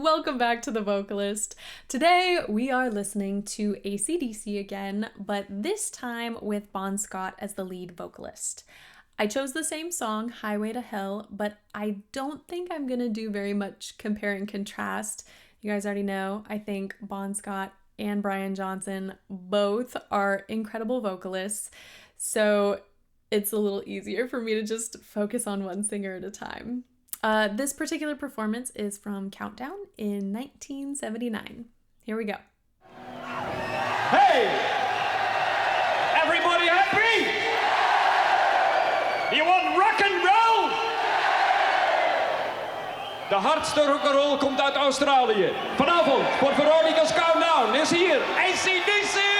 Welcome back to The Vocalist. Today we are listening to acdc again, but this time with Bon Scott as the lead vocalist. I chose the same song, Highway to Hell, but I don't think I'm gonna do very much compare and contrast. You guys already know, I think Bon Scott and Brian Johnson both are incredible vocalists, so it's a little easier for me to just focus on one singer at a time. This particular performance is from Countdown in 1979. Here we go. Hey! Everybody happy? You want rock and roll? De hardste rock'n'roll komt uit Australië. Vanavond voor Veronica's Countdown is hier acdc!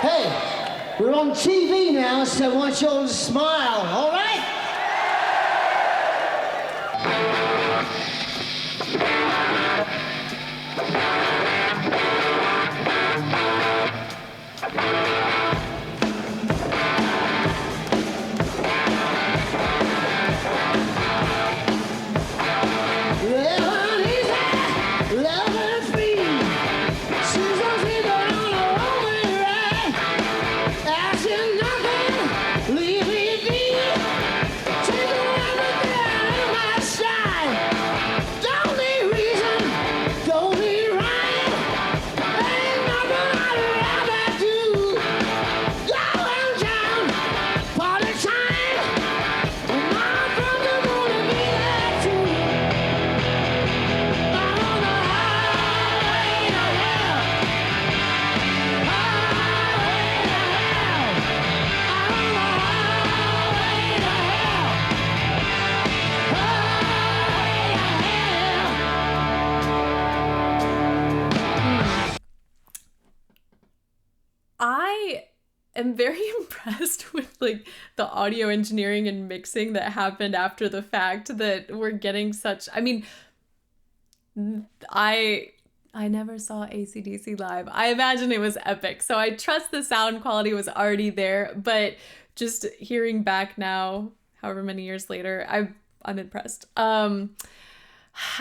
Hey, we're on TV now, so I want you all to smile, all right? I'm very impressed with the audio engineering and mixing that happened after the fact, that we're getting such, I never saw acdc live. I imagine it was epic, so I trust the sound quality was already there, but just hearing back now, however many years later, I'm impressed. I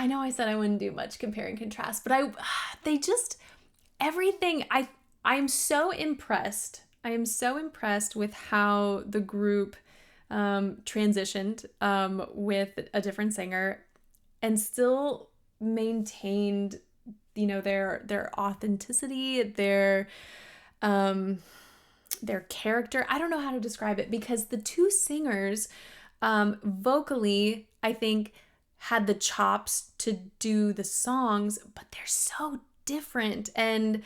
know I said I wouldn't do much compare and contrast, but I'm so impressed. I am so impressed with how the group transitioned with a different singer and still maintained, their authenticity, their character. I don't know how to describe it, because the two singers vocally, I think, had the chops to do the songs, but they're so different, and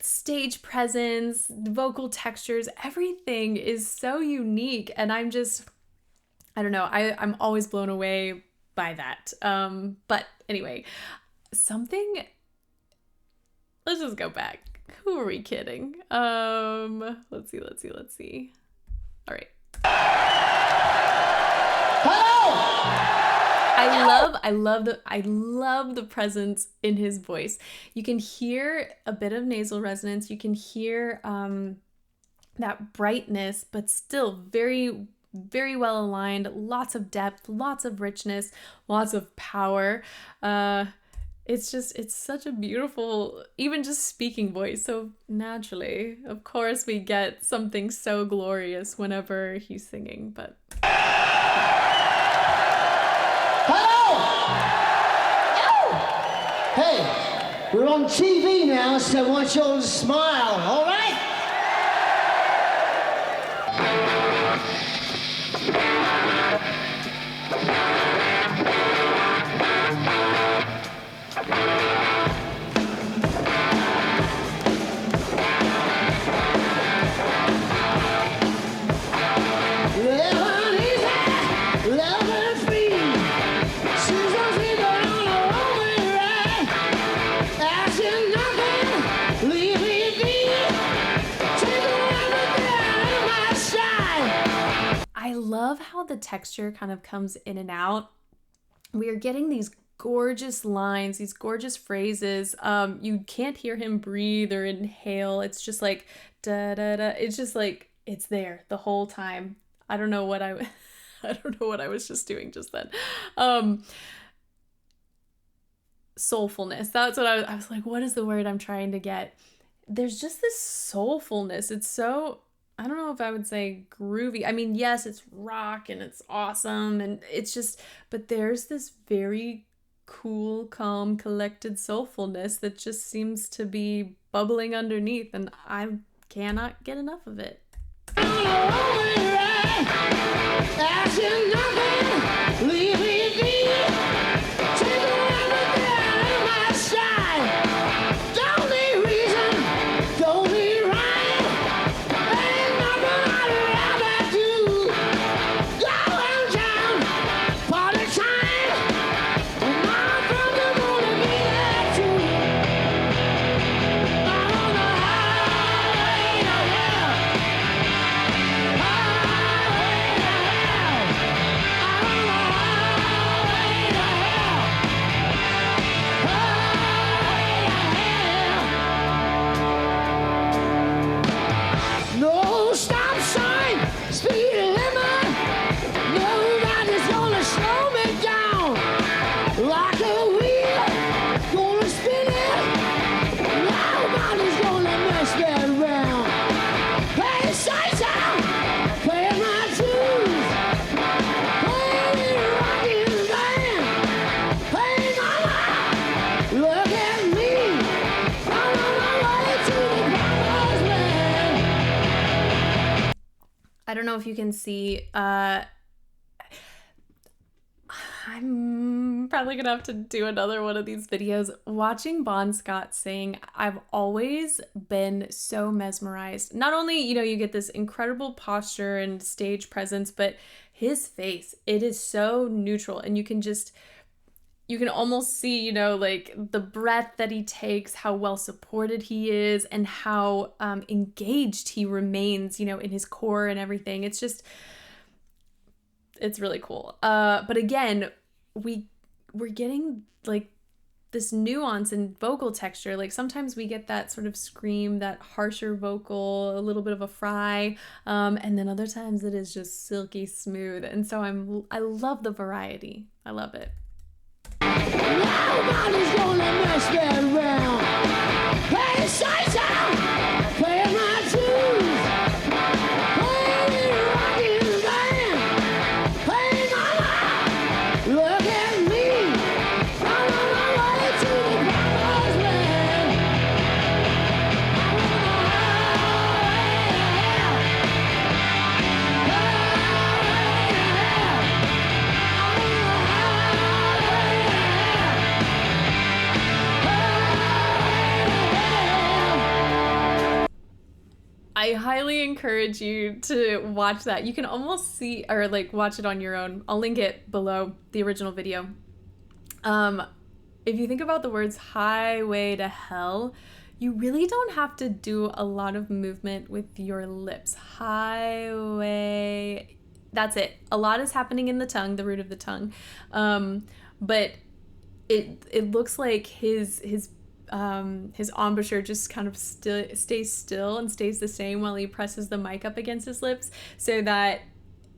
stage presence, vocal textures, everything is so unique, and I don't know, I'm always blown away by that. But anyway, let's just go back. Who are we kidding? Let's see. All right. Hello! I love the presence in his voice. You can hear a bit of nasal resonance. You can hear that brightness, but still very, very well aligned. Lots of depth, lots of richness, lots of power. It's such a beautiful, even just speaking voice. So naturally, of course, we get something so glorious whenever he's singing, but... Hey, we're on TV now, so I want you all to smile, all right? Leave me be. love how the texture kind of comes in and out. We are getting these gorgeous lines, these gorgeous phrases. You can't hear him breathe or inhale. It's just like da da da. It's just like it's there the whole time. I don't know what I don't know what I was just doing just then. Soulfulness. That's what I was like, what is the word I'm trying to get? There's just this soulfulness. It's so, I don't know if I would say groovy. I mean, yes, it's rock and it's awesome and it's just, but there's this very cool, calm, collected soulfulness that just seems to be bubbling underneath, and I cannot get enough of it. I don't know if you can see, I'm probably gonna have to do another one of these videos. Watching Bon Scott sing, I've always been so mesmerized. Not only, you get this incredible posture and stage presence, but his face, it is so neutral, and you can almost see, like the breath that he takes, how well supported he is, and how engaged he remains, in his core and everything. It's really cool. But again, we're getting like this nuance and vocal texture. Like sometimes we get that sort of scream, that harsher vocal, a little bit of a fry, and then other times it is just silky smooth. And so I love the variety. I love it. Nobody's gonna mess me around. Hey, Satan, play my tunes. Play rockin' band. Play my life. Look at me. I'm on my way to the promised land. I highly encourage you to watch that. You can almost see, or like watch it on your own. I'll link it below, the original video. If you think about the words highway to hell, you really don't have to do a lot of movement with your lips. Highway, that's it. A lot is happening in the tongue, the root of the tongue. But it looks like his embouchure just kind of stays still and stays the same while he presses the mic up against his lips, so that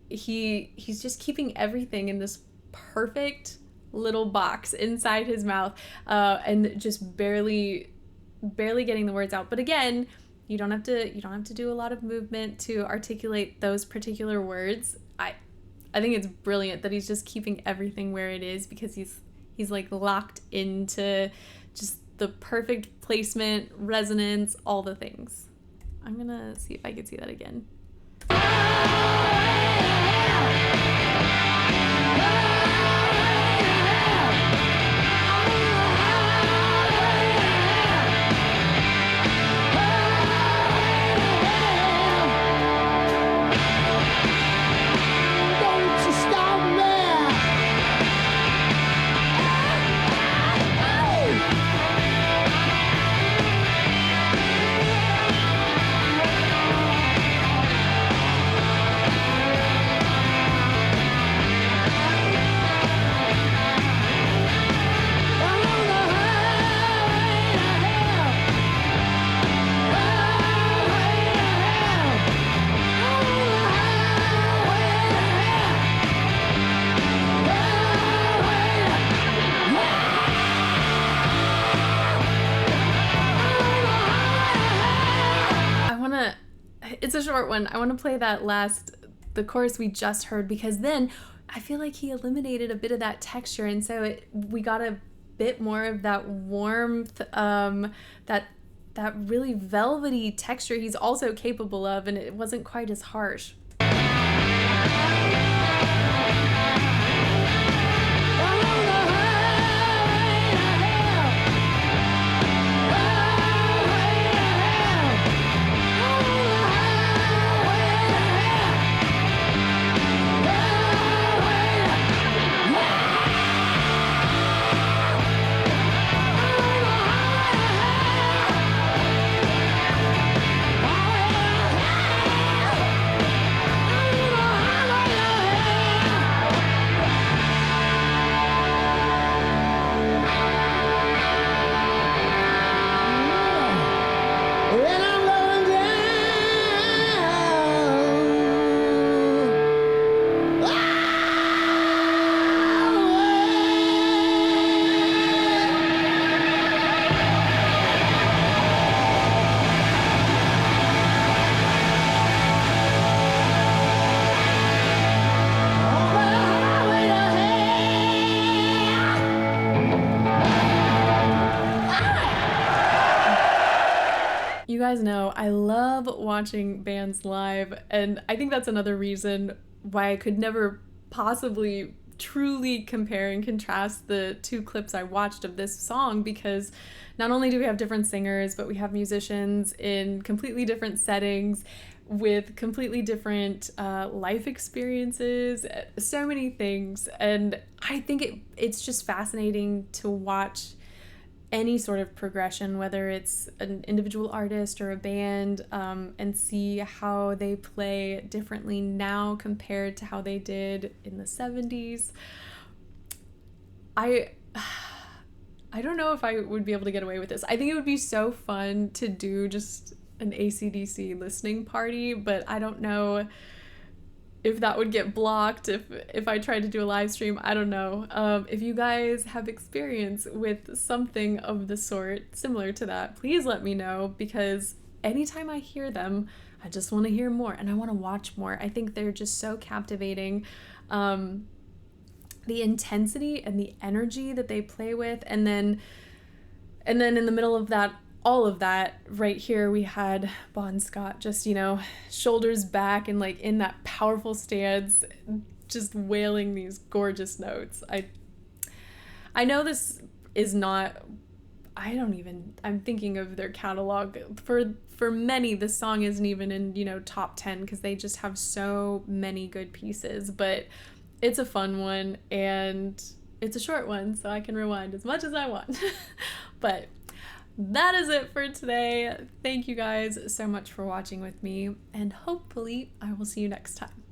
he's just keeping everything in this perfect little box inside his mouth, and just barely getting the words out. But again, you don't have to do a lot of movement to articulate those particular words. I think it's brilliant that he's just keeping everything where it is, because he's like locked into just the perfect placement, resonance, all the things. I'm gonna see if I can see that again. a short one. I want to play the chorus we just heard, because then I feel like he eliminated a bit of that texture, and so we got a bit more of that warmth, that really velvety texture he's also capable of, and it wasn't quite as harsh. You guys know I love watching bands live, and I think that's another reason why I could never possibly truly compare and contrast the two clips I watched of this song, because not only do we have different singers, but we have musicians in completely different settings with completely different life experiences, so many things. And I think it's just fascinating to watch any sort of progression, whether it's an individual artist or a band, and see how they play differently now compared to how they did in the 70s. I don't know if I would be able to get away with this. I think it would be so fun to do just an acdc listening party, but I don't know if that would get blocked if I tried to do a live stream. I don't know. If you guys have experience with something of the sort similar to that, please let me know, because anytime I hear them, I just want to hear more and I want to watch more. I think they're just so captivating. The intensity and the energy that they play with, and then in the middle of that, all of that right here, we had Bon Scott just, shoulders back and like in that powerful stance, just wailing these gorgeous notes. I know this is not, I'm thinking of their catalog. For many, this song isn't even in, top 10, because they just have so many good pieces, but it's a fun one and it's a short one, so I can rewind as much as I want. But that is it for today. Thank you guys so much for watching with me, and hopefully I will see you next time.